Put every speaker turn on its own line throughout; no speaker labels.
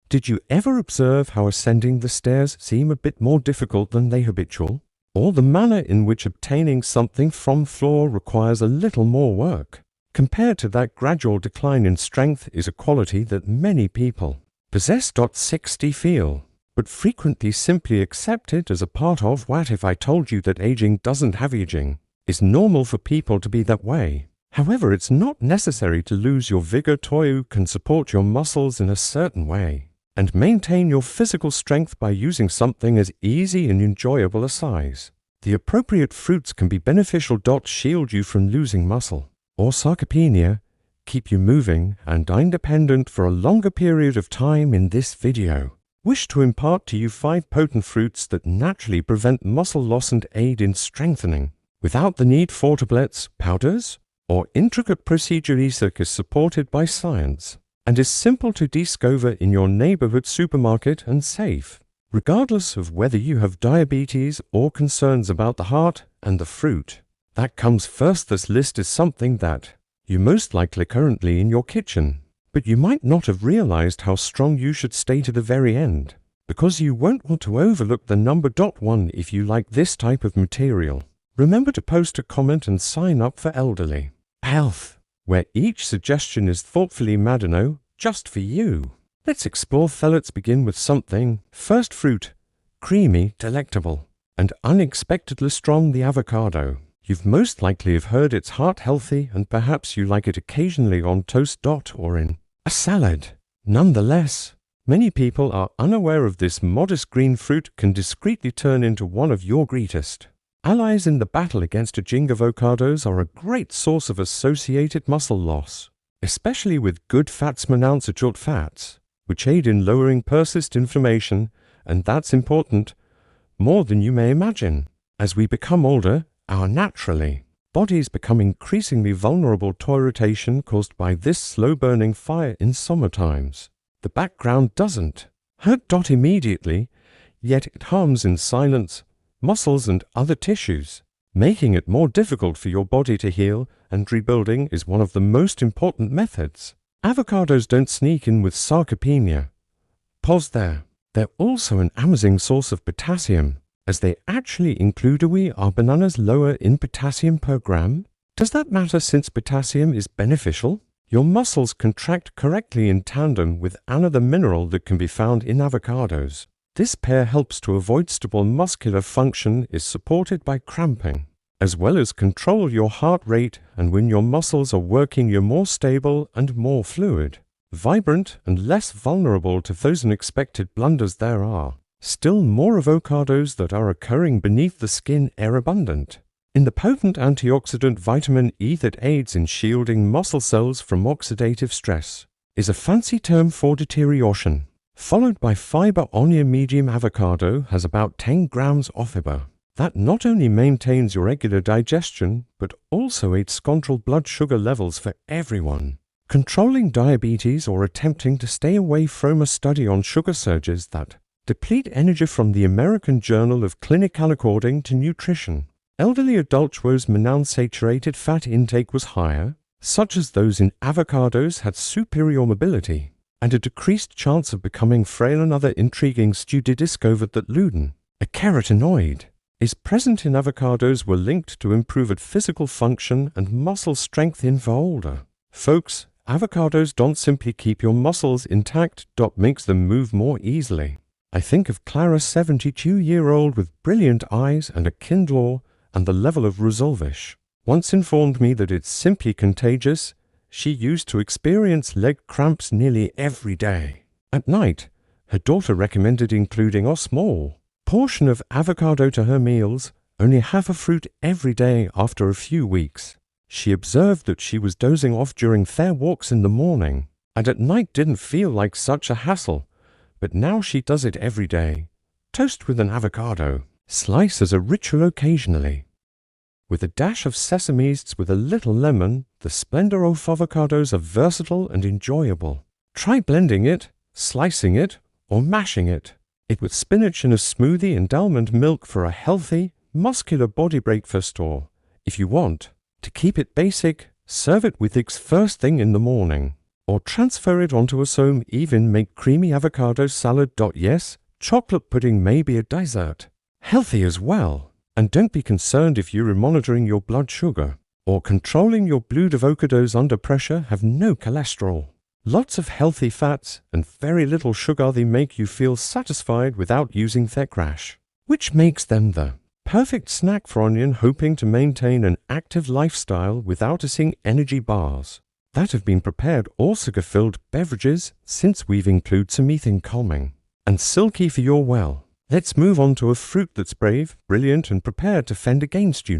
Did you ever observe how ascending the stairs seem a bit more difficult than they habitual? Or the manner in which obtaining something from floor requires a little more work? Compared to that, gradual decline in strength is a quality that many people possess. 60 feel, but frequently simply accept it as a part of what if I told you that aging doesn't have aging. It's normal for people to be that way. However, it's not necessary to lose your vigor. You can support your muscles in a certain way and maintain your physical strength by using something as easy and enjoyable as size. The appropriate fruits can be beneficial. Shield you from losing muscle or sarcopenia, keep you moving and independent for a longer period of time. In this video, wish to impart to you 5 potent fruits that naturally prevent muscle loss and aid in strengthening without the need for tablets, powders, or intricate procedure. Research is supported by science and is simple to discover in your neighborhood supermarket and safe, regardless of whether you have diabetes or concerns about the heart. And the fruit that comes first this list is something that you most likely currently in your kitchen, but you might not have realized how strong you should stay to the very end, because you won't want to overlook the number. 1. If you like this type of material, remember to post a comment and sign up for Elderly Health, where each suggestion is thoughtfully made just for you. Let's explore. Let's begin with something. First fruit, creamy, delectable, and unexpectedly strong. The avocado. You've most likely have heard it's heart healthy and perhaps you like it occasionally on toast. Or in a salad. Nonetheless, many people are unaware of this modest green fruit can discreetly turn into one of your greatest allies in the battle against aging. Avocados are a great source of associated muscle loss, especially with good fats, monounsaturated fats, which aid in lowering persistent inflammation, and that's important, more than you may imagine. As we become older, our bodies become increasingly vulnerable to irritation caused by this slow-burning fire. In summer times, the background doesn't hurt immediately, yet it harms in silence muscles and other tissues, making it more difficult for your body to heal, and rebuilding is one of the most important methods. Avocados don't sneak in with sarcopenia. Pause there. They're also an amazing source of potassium, as they actually include are bananas lower in potassium per gram? Does that matter since potassium is beneficial? Your muscles contract correctly in tandem with another mineral that can be found in avocados. This pair helps to avoid stable muscular function, is supported by cramping, as well as control your heart rate, and when your muscles are working you're more stable and more fluid, vibrant and less vulnerable to those unexpected blunders. There are still more avocados that are occurring beneath the skin are abundant in the potent antioxidant vitamin E that aids in shielding muscle cells from oxidative stress, is a fancy term for deterioration, followed by fiber. A medium avocado has about 10 grams of fiber that not only maintains your regular digestion but also aids control blood sugar levels for everyone controlling diabetes or attempting to stay away from. A study on sugar surges that deplete energy from the American Journal of Clinical. According to nutrition, elderly adults whose monounsaturated fat intake was higher, such as those in avocados, had superior mobility and a decreased chance of becoming frail. Another intriguing study discovered that lutein, a carotenoid, is present in avocados were linked to improved physical function and muscle strength in older folks. Avocados don't simply keep your muscles intact, makes them move more easily. I think of Clara, 72-year-old with brilliant eyes and a Kindle, and the level of resolvish once informed me that it's simply contagious. She used to experience leg cramps nearly every day. At night, her daughter recommended including a small portion of avocado to her meals, only half a fruit every day. After a few weeks, she observed that she was dozing off during fair walks in the morning, and at night didn't feel like such a hassle, but now she does it every day. Toast with an avocado, slice as a ritual occasionally, with a dash of sesame seeds with a little lemon. The splendor of avocados are versatile and enjoyable. Try blending it, slicing it, or mashing it with spinach in a smoothie and almond milk for a healthy, muscular body breakfast. Or, if you want to keep it basic, serve it with eggs first thing in the morning. or transfer it onto a some even make creamy avocado salad. Yes, chocolate pudding may be a dessert. Healthy as well. And don't be concerned if you're monitoring your blood sugar or controlling your blood avocados under pressure have no cholesterol. Lots of healthy fats and very little sugar. They make you feel satisfied without using thick rash, which makes them the perfect snack for onion hoping to maintain an active lifestyle without using energy bars that have been prepared or sugar-filled beverages, since we've included some anything calming and silky for your well. Let's move on to a fruit that's brave, brilliant, and prepared to fend against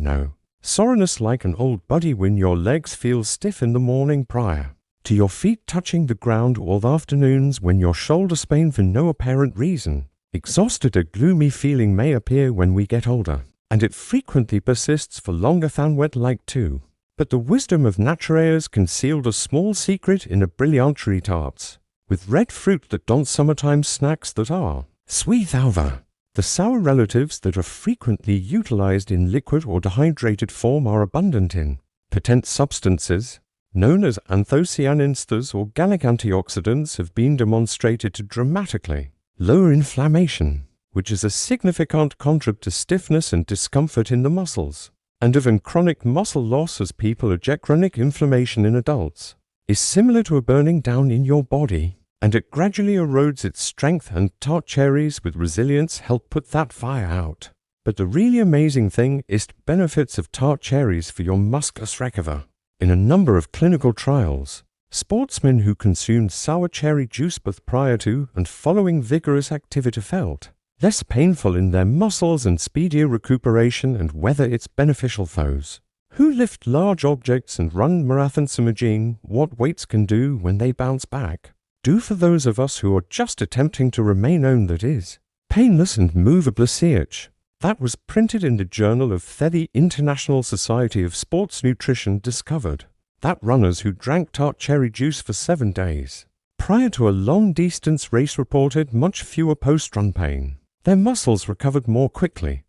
soreness like an old buddy when your legs feel stiff in the morning prior to your feet touching the ground, or the afternoons when your shoulders pain for no apparent reason. Exhausted, a gloomy feeling may appear when we get older, and it frequently persists for longer than we'd like to. But the wisdom of nature has concealed a small secret in a brilliantry tarts, with red fruit that don't summertime snacks that are sweet over. The sour relatives that are frequently utilized in liquid or dehydrated form are abundant in potent substances known as anthocyanins. Organic antioxidants have been demonstrated to dramatically lower inflammation, which is a significant contributor to stiffness and discomfort in the muscles, and even chronic muscle loss, as people eject. Chronic inflammation in adults is similar to a burning down in your body, and it gradually erodes its strength, and tart cherries with resilience help put that fire out. But the really amazing thing is the benefits of tart cherries for your musculus recover. In a number of clinical trials, sportsmen who consumed sour cherry juice both prior to and following vigorous activity felt less painful in their muscles and speedier recuperation. And whether it's beneficial for those who lift large objects and run marathons, imagine what weights can do when they bounce back, do for those of us who are just attempting to remain on that is painless and movable. That was printed in the Journal of the International Society of Sports Nutrition, discovered that runners who drank tart cherry juice for 7 days prior to a long-distance race reported much fewer post-run pain. Their muscles recovered more quickly,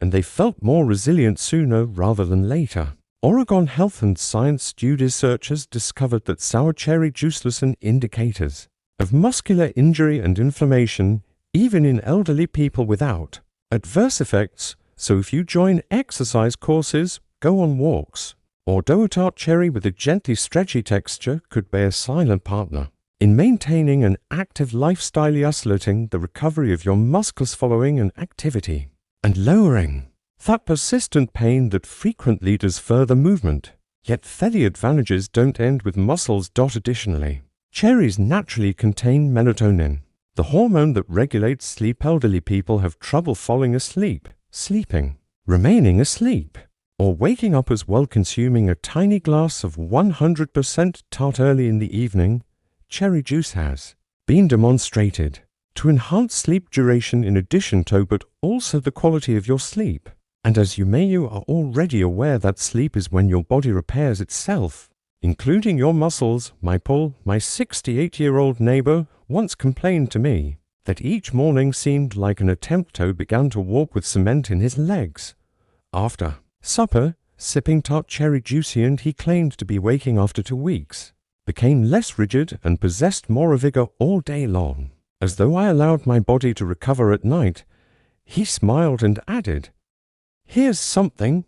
and they felt more resilient sooner rather than later. Oregon Health and Science Studies researchers discovered that sour cherry juice lessened indicators of muscular injury and inflammation, even in elderly people without adverse effects. So if you join exercise courses, go on walks, or do a tart cherry with a gently stretchy texture, could be a silent partner in maintaining an active lifestyle, isolating the recovery of your muscles following an activity, and lowering that persistent pain that frequently does further movement. Yet the advantages don't end with muscles. Additionally, cherries naturally contain melatonin, the hormone that regulates sleep. Elderly people have trouble falling asleep, sleeping, remaining asleep, or waking up as well. Consuming a tiny glass of 100% tart early in the evening, cherry juice has been demonstrated to enhance sleep duration in addition to but also the quality of your sleep. And as you are already aware that sleep is when your body repairs itself, including your muscles. My 68-year-old neighbor, once complained to me that each morning seemed like an attempt to began to walk with cement in his legs. After supper, sipping tart cherry juice, and he claimed to be waking after 2 weeks, became less rigid and possessed more vigor all day long. As though I allowed my body to recover at night, he smiled and added, "Here's something.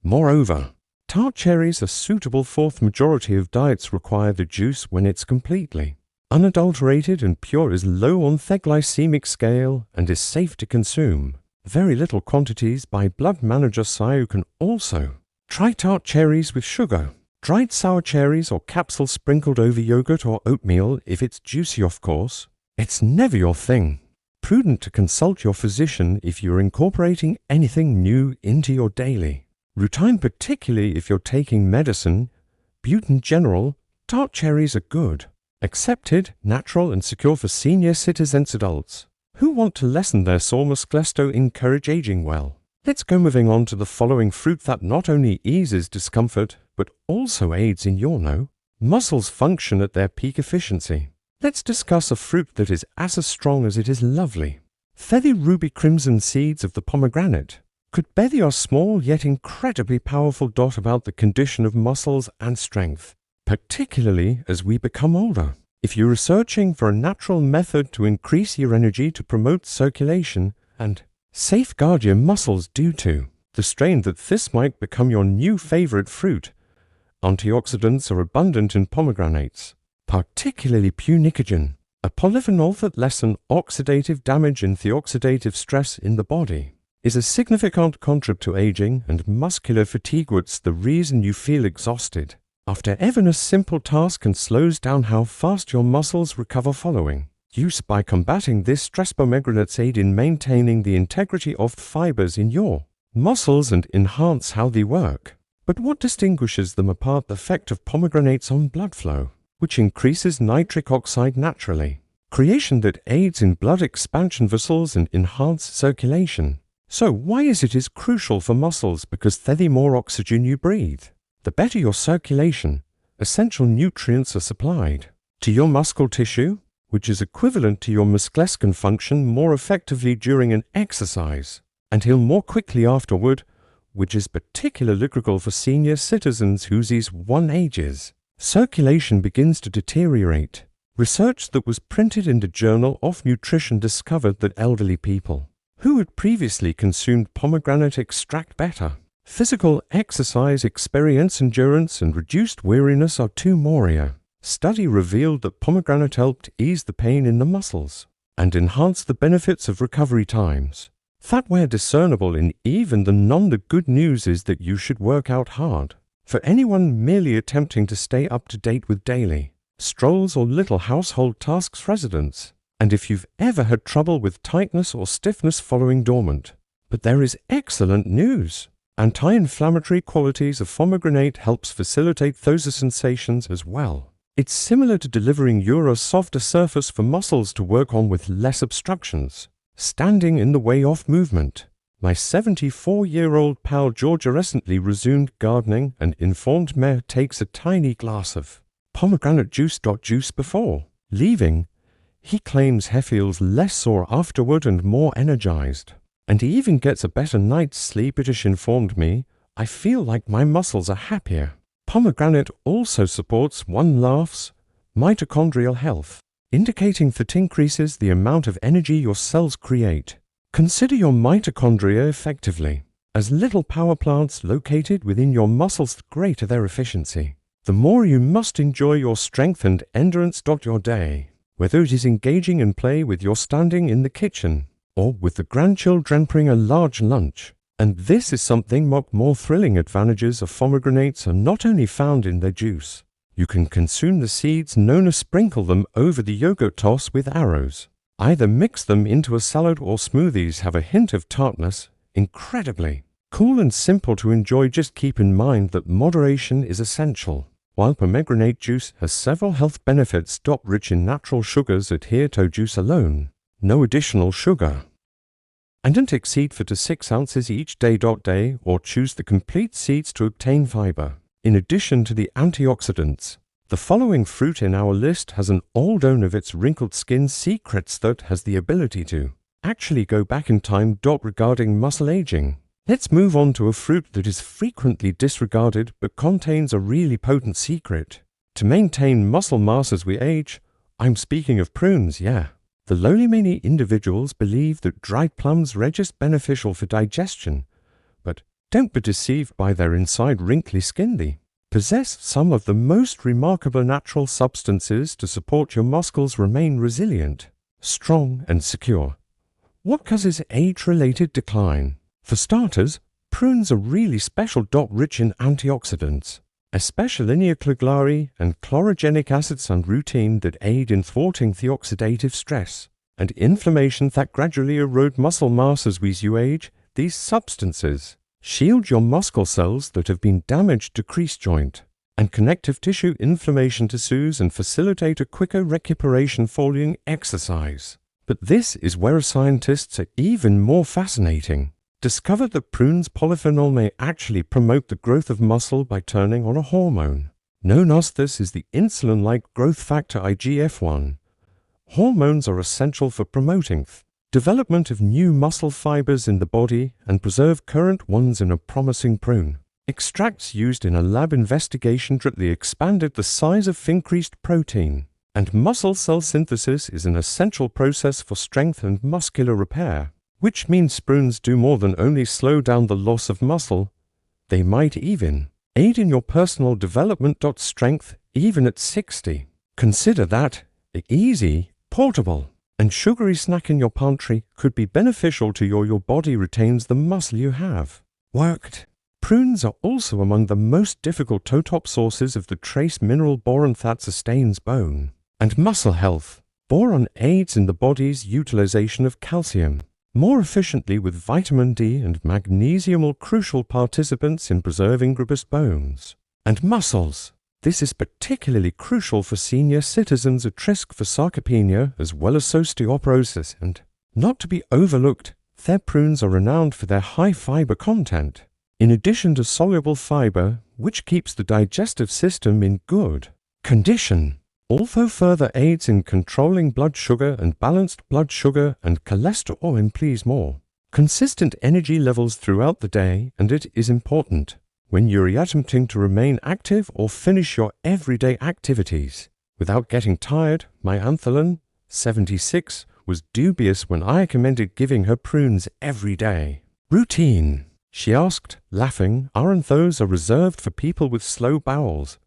Moreover, tart cherries are suitable for the majority of diets. Require the juice when it's completely unadulterated and pure, is low on the glycemic scale, and is safe to consume very little quantities by blood manager. So you can also try tart cherries with sugar, dried sour cherries, or capsules sprinkled over yogurt or oatmeal if it's juicy, of course. It's never your thing. Prudent to consult your physician if you're incorporating anything new into your daily routine, particularly if you're taking medicine. But in general, tart cherries are good, accepted, natural, and secure for senior citizens, adults who want to lessen their sore muscles to encourage aging well. Let's go moving on to the following fruit that not only eases discomfort, but also aids in your muscles function at their peak efficiency. Let's discuss a fruit that is as strong as it is lovely. The ruby crimson seeds of the pomegranate could be a small yet incredibly powerful dot about the condition of muscles and strength. particularly as we become older. If you're researching for a natural method to increase your energy to promote circulation and safeguard your muscles due to the strain that this might become your new favorite fruit, antioxidants are abundant in pomegranates, particularly punicogen, a polyphenol that lessens oxidative damage and the oxidative stress in the body, is a significant contributor to aging and muscular fatigue. What's the reason you feel exhausted after even a simple task and slows down how fast your muscles recover following use. By combating this stress, pomegranates aid in maintaining the integrity of fibers in your muscles and enhance how they work. But what distinguishes them apart? The effect of pomegranates on blood flow, which increases nitric oxide naturally, creation that aids in blood expansion vessels and enhance circulation. So why is it crucial for muscles? Because the more oxygen you breathe, the better your circulation, essential nutrients are supplied to your muscle tissue, which is equivalent to your muscles can function more effectively during an exercise and heal more quickly afterward, which is particularly critical for senior citizens whose ages. Circulation begins to deteriorate. Research that was printed in the Journal of Nutrition discovered that elderly people who had previously consumed pomegranate extract better physical exercise experience endurance and reduced weariness are two more. Study revealed that pomegranate helped ease the pain in the muscles and enhance the benefits of recovery times that were discernible in even the non. The good news is that you should work out hard. For anyone merely attempting to stay up to date with daily strolls or little household tasks, residents, and if you've ever had trouble with tightness or stiffness following dormant. But there is excellent news. Anti-inflammatory qualities of pomegranate helps facilitate those sensations as well. It's similar to delivering you a softer surface for muscles to work on with less obstructions standing in the way of movement. My 74-year-old pal Georgia recently resumed gardening and informed me takes a tiny glass of pomegranate juice before leaving. He claims he feels less sore afterward and more energized, and he even gets a better night's sleep. It informed me, I feel like my muscles are happier. Pomegranate also supports mitochondrial health, indicating that increases the amount of energy your cells create. Consider your mitochondria effectively as little power plants located within your muscles. The greater their efficiency, the more you must enjoy your strength and endurance. Your day, whether it is engaging in play with your standing in the kitchen or with the grandchildren preparing a large lunch. And this is something more thrilling. Advantages of pomegranates are not only found in their juice. You can consume the seeds, known as sprinkle them over the yogurt toss with arrows. Either mix them into a salad or smoothies have a hint of tartness. Incredibly cool and simple to enjoy. Just keep in mind that moderation is essential. While pomegranate juice has several health benefits, rich in natural sugars, adhere to juice alone, no additional sugar, and don't exceed 4 to 6 ounces each day. Or choose the complete seeds to obtain fiber. In addition to the antioxidants, the following fruit in our list has an all-known of its wrinkled skin secrets that has the ability to actually go back in time. Regarding muscle aging, let's move on to a fruit that is frequently disregarded but contains a really potent secret to maintain muscle mass as we age. I'm speaking of prunes. The lowly many individuals believe that dried plums are just beneficial for digestion, but don't be deceived by their inside wrinkly skin. They possess some of the most remarkable natural substances to support your muscles remain resilient, strong, and secure. What causes age-related decline? For starters, prunes are really special. Rich in antioxidants, especially lineoclagari and chlorogenic acids and rutin that aid in thwarting the oxidative stress and inflammation that gradually erode muscle mass as we age. These substances shield your muscle cells that have been damaged, decrease joint and connective tissue inflammation tissues, and facilitate a quicker recuperation following exercise. But this is where scientists are even more fascinating. Discovered that prunes polyphenol may actually promote the growth of muscle by turning on a hormone known as this is the insulin-like growth factor IGF-1. Hormones are essential for promoting development of new muscle fibers in the body and preserve current ones in a promising prune. Extracts used in a lab investigation greatly expanded the size of increased protein, and muscle cell synthesis is an essential process for strength and muscular repair, which means prunes do more than only slow down the loss of muscle. They might even aid in your personal development. Strength even at 60. Consider that an easy, portable, and sugary snack in your pantry could be beneficial to your body retains the muscle you have worked. Prunes are also among the most difficult top sources of the trace mineral boron that sustains bone and muscle health. Boron aids in the body's utilization of calcium more efficiently, with vitamin D and magnesium all crucial participants in preserving robust bones and muscles. This is particularly crucial for senior citizens at risk for sarcopenia as well as osteoporosis, and not to be overlooked, their prunes are renowned for their high fiber content, in addition to soluble fiber, which keeps the digestive system in good condition. Although further aids in controlling blood sugar and balanced blood sugar and cholesterol implies more consistent energy levels throughout the day, and it is important when you're attempting to remain active or finish your everyday activities without getting tired. My Aunt Ellen, 76, was dubious when I recommended giving her prunes every day. Routine. She asked, laughing, aren't those reserved for people with slow bowels?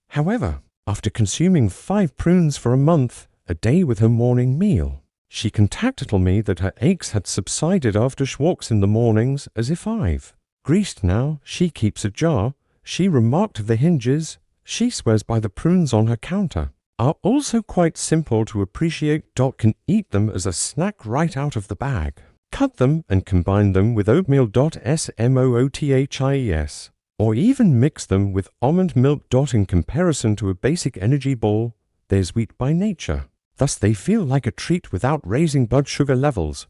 However, after consuming 5 prunes for a month, a day with her morning meal, she contacted me that her aches had subsided after she walks in the mornings as if I've greased now. She keeps a jar. She remarked of the hinges. She swears by the prunes on her counter are also quite simple to appreciate. Can eat them as a snack right out of the bag. Cut them and combine them with oatmeal. Smoothis. Or even mix them with almond milk. In comparison to a basic energy ball, they're sweet by nature. Thus they feel like a treat without raising blood sugar levels.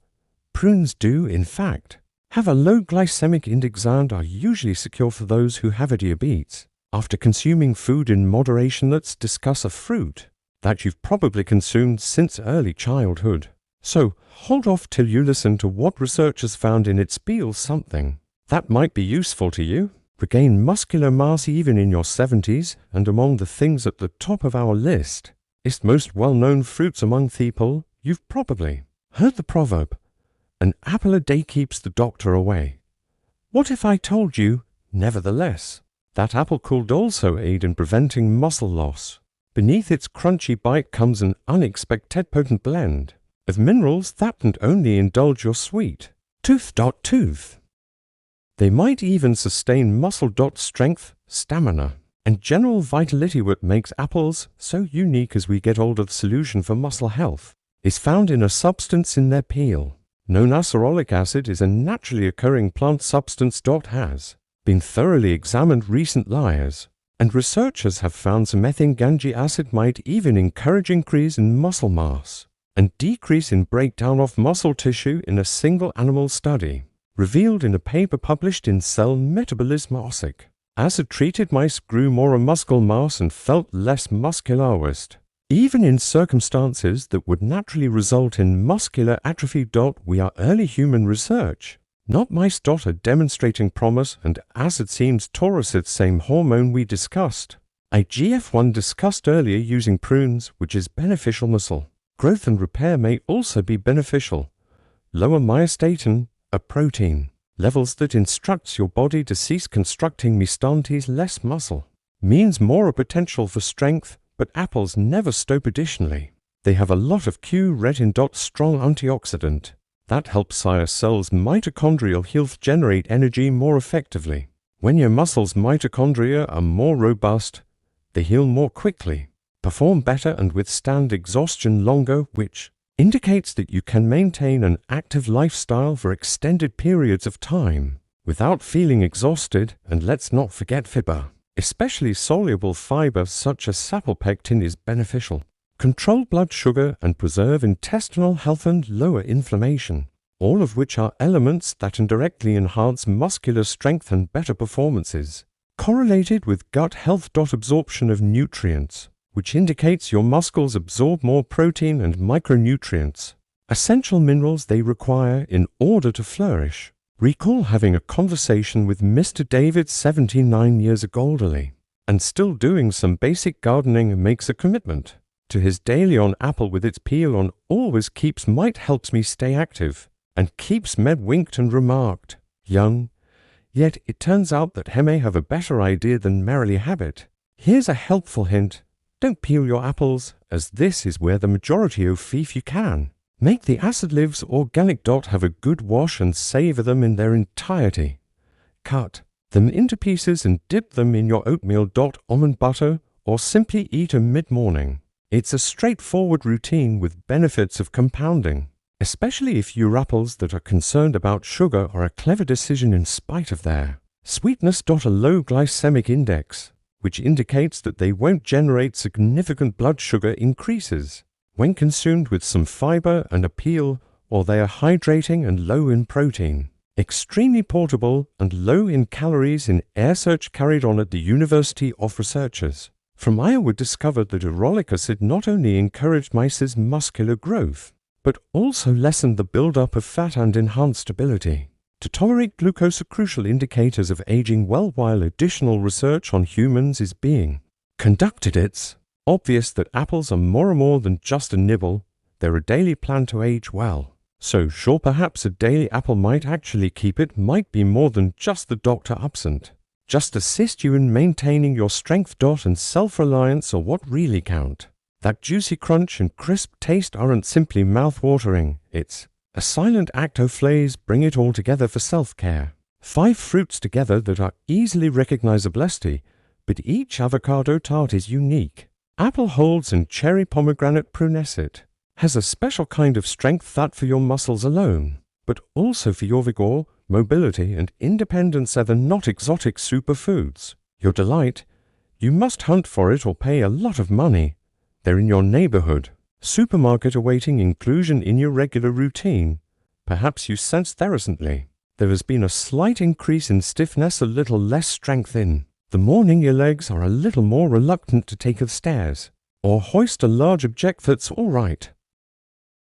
Prunes do, in fact, have a low glycemic index and are usually secure for those who have diabetes. After consuming food in moderation, let's discuss a fruit that you've probably consumed since early childhood. So hold off till you listen to what researchers found in its peel. Something that might be useful to you. Regain muscular mass even in your 70s, and among the things at the top of our list is most well-known fruits among people. You've probably heard the proverb, an apple a day keeps the doctor away. What if I told you, nevertheless, that apple could also aid in preventing muscle loss? Beneath its crunchy bite comes an unexpected potent blend of minerals that not only indulge your sweet tooth. They might even sustain muscle. Strength, stamina, and general vitality. What makes apples so unique as we get older, the solution for muscle health is found in a substance in their peel known as cerulic acid. Is a naturally occurring plant substance. Has been thoroughly examined recent years, and researchers have found some methane acid might even encourage increase in muscle mass and decrease in breakdown of muscle tissue in a single animal study, revealed in a paper published in Cell Metabolism. Acid-treated mice grew more muscle mass and felt less muscular waste, even in circumstances that would naturally result in muscular atrophy. We are early human research, not mice. Are demonstrating promise, and acid seems Taurus, same hormone we discussed. IGF-1 discussed earlier using prunes, which is beneficial. Muscle growth and repair may also be beneficial. Lower myostatin, a protein levels that instructs your body to cease constructing mystantes. Less muscle means more potential for strength, but apples never stop. Additionally, they have a lot of Q-retin. Strong antioxidant that helps our cells' mitochondrial health generate energy more effectively. When your muscles' mitochondria are more robust, they heal more quickly, perform better, and withstand exhaustion longer, which indicates that you can maintain an active lifestyle for extended periods of time without feeling exhausted. And let's not forget fiber, especially soluble fiber such as sarcopenia, is beneficial. Control blood sugar and preserve intestinal health and lower inflammation, all of which are elements that indirectly enhance muscular strength and better performances. Correlated with gut health. Absorption of nutrients, which indicates your muscles absorb more protein and micronutrients, essential minerals they require in order to flourish. Recall having a conversation with Mr. David 79 years ago, and still doing some basic gardening and makes a commitment to his daily on apple with its peel on always keeps might helps me stay active, and keeps Med winked and remarked, young, yet it turns out that he may have a better idea than merely habit. Here's a helpful hint. Don't peel your apples, as this is where the majority of thief you can. Make the acid lives organic. Have a good wash and savor them in their entirety. Cut them into pieces and dip them in your oatmeal. Almond butter, or simply eat them mid-morning. It's a straightforward routine with benefits of compounding, especially if your apples that are concerned about sugar are a clever decision in spite of their sweetness. A low glycemic index, which indicates that they won't generate significant blood sugar increases when consumed with some fiber and a peel, or they are hydrating and low in protein. Extremely portable and low in calories. In research carried on at the University of Researchers from Iowa discovered that urolic acid not only encouraged mice's muscular growth, but also lessened the buildup of fat and enhanced stability. To tolerate glucose are crucial indicators of aging well. While additional research on humans is being conducted, it's obvious that apples are more than just a nibble. They're a daily plan to age well. So sure, perhaps a daily apple might actually keep it, might be more than just the doctor absent. Just assist you in maintaining your strength. And self-reliance are what really count. That juicy crunch and crisp taste aren't simply mouth-watering. It's a silent act of flavors. Bring it all together for self-care. 5 fruits together that are easily recognizable, but each avocado tart is unique. Apple holds and cherry pomegranate prunescent has a special kind of strength that for your muscles alone, but also for your vigor, mobility, and independence. Are the not exotic superfoods your delight? You must hunt for it or pay a lot of money. They're in your neighborhood supermarket awaiting inclusion in your regular routine. Perhaps you sense there recently there has been a slight increase in stiffness, a little less strength in the morning. Your legs are a little more reluctant to take the stairs or hoist a large object. That's all right.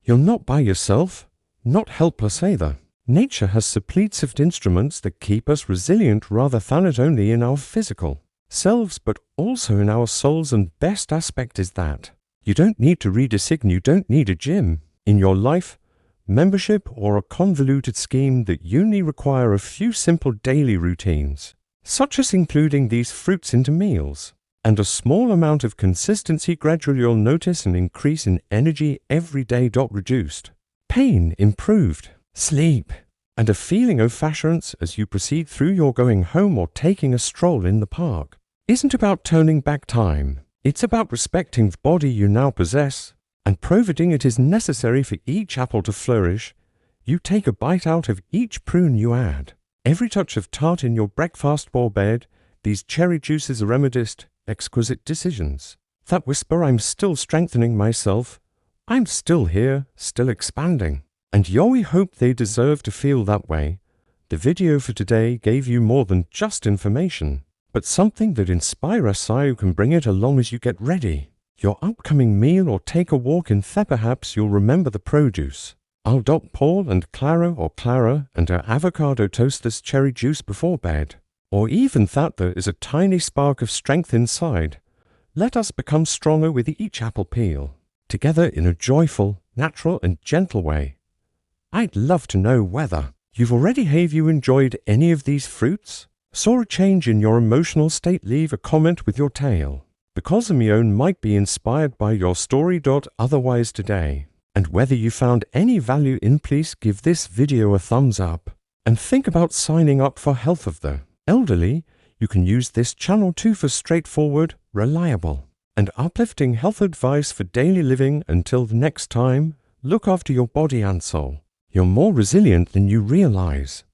You're not by yourself, not helpless either. Nature has suppletive instruments that keep us resilient rather than it only in our physical selves, but also in our souls. And best aspect is that you don't need to read a sign, you don't need a gym in your life, membership, or a convoluted scheme. That you only require a few simple daily routines, such as including these fruits into meals, and a small amount of consistency. Gradually you'll notice an increase in energy every day. Reduced pain, improved sleep, and a feeling of assurance as you proceed through your going home or taking a stroll in the park. Isn't about turning back time. It's about respecting the body you now possess and providing it is necessary for each apple to flourish. You take a bite out of each prune you add. Every touch of tart in your breakfast or bed. These cherry juices are remedist, exquisite decisions that whisper, I'm still strengthening myself. I'm still here, still expanding. And we hope they deserve to feel that way. The video for today gave you more than just information, but something that inspires us. You can bring it along as you get ready your upcoming meal or take a walk in the. Perhaps you'll remember the produce. I'll Paul and Clara or Clara and her avocado toast this cherry juice before bed. Or even that there is a tiny spark of strength inside. Let us become stronger with each apple peel, together in a joyful, natural and gentle way. I'd love to know whether have you enjoyed any of these fruits? Saw a change in your emotional state? Leave a comment with your tale, because my own might be inspired by your story. Otherwise today, and whether you found any value in, please give this video a thumbs up, and think about signing up for Health of the Elderly. You can use this channel too for straightforward, reliable, and uplifting health advice for daily living. Until the next time, look after your body and soul. You're more resilient than you realize.